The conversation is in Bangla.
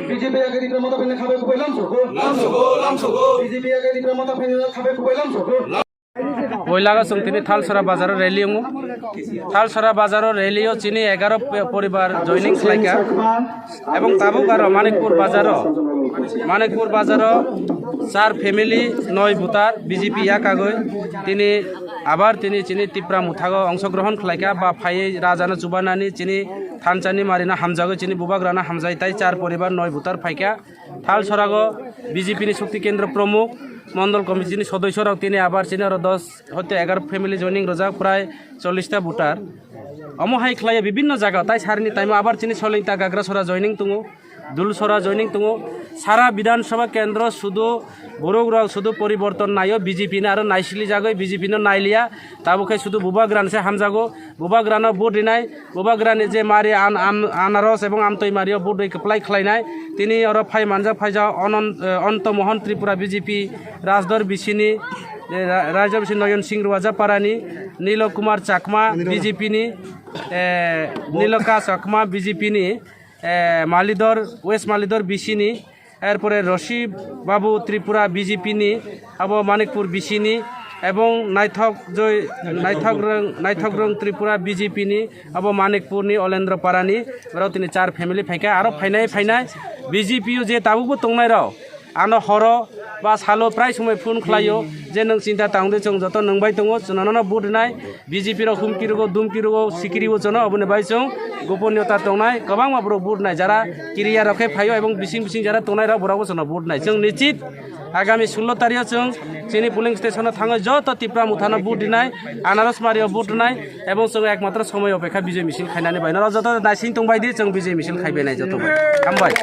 BJP agar di mata pena khabe ko lam soko BJP agar di mata pena khabe ko lam soko বইলাগা তিনি থালসরা বাজারের রেলিও থালসরা বাজারের রেলিও চিনি 11 পরিবার জয়নিং খাইকা এবং তাবুকার মানিকপুর বাজারও 4 ফ্যামিলি 9 ভোটার বিজেপি এক আগৈ তিনি আবার তিনি চিনি তিপ্রা মুথাগো অংশগ্রহণ খাইকা বা ফাইয়ে রাজানা চুবানানি চিনি থানচানি মারিনা হামজাগো চিনি বুবাগ্রানা হামজাই তাই 4 পরিবার 9 ভোটার ফাইকা থালসরাগো বিজেপি শক্তি কেন্দ্র প্রমুখ মন্ডল কমিটির সদস্যরাও তিনি আবার চিনি আরো 10 হতে 11 ফ্যামিলি জয়নিং রোজা প্রায় 40টা ভোটার অমহাই খাইয়ে বিভিন্ন জায়গা তাই সারনি টাইম আবার চিনি সলিংতা গাগ্রাসরা জয়নিং তুঙো দুলসরা জয়নিং তুঙো সারা বিধানসভা কেন্দ্র শুধু বড়গুড়াও শুধু পরিবর্তন নাইও বিজেপি না আর নাইসিলি জাগৈ বিজেপি নাইলিয়া তাবুকে শুধু বুবাগ্রানসে হামজাগো বুবাগ্রানও বুট দিনাই বুবাগ্রানি যে মারি আনারস এবং আমতৈ মারিও বুট এপ্লাই খাইনাই তিনি আর ফাই মানজা ফাইজা অন্তমোহন ত্রিপুরা বিজেপি রাজদর বিসিনি রাজ্য নয়ন সিং রাজাপারানি নীল কুমার চাকমা বিজেপিনি নীলকা চাকমা বিজেপিনি মালিদর ওয়েস্ট মালিদর বিসিনি এরপরে রশি বাবু ত্রিপুরা বিজেপিনি আবো মানিকপুর বিসিনি এবং নাইথক রং ত্রিপুরা বিজেপিনি আবো মানিকপুরনি অলেন্দ্র পারানি এরাও তিনি 4 ফ্যামিলি ফাইকা আরো ফাইনাই বিজেপিও যে তাবুকবো তংনাই রাও আনো হর বা সালো প্রায় সময় ফোন খাইयो যে নং চিন্তা তাंदे जों যত नंबाय दङ जनानो बुट नाय बिजेपि रो हुमकिरुगो दुमकिरुगो सिकिरिगो जनो अबने बाय जों गोपनीयता दंनाय गोबां माब्रो बुट नाय जारा किरिया रखे फायो এবং बिसिं जारा तोनाय रा बराबो जनो बुट नाय जों निश्चित आगामी 16 तारिख जों चिनी पुलिं स्टेशनाव थाङो যত टिप्रा मुथाना बुट दिनाय आनारस मारियो बुट नाय এবং जों एकमात्र समय अपेक्षा बिजय मिसिल खायनानै बायना যত दासिं दंबायदि जों बिजय मिसिल खायबायनाय যত हामबाय।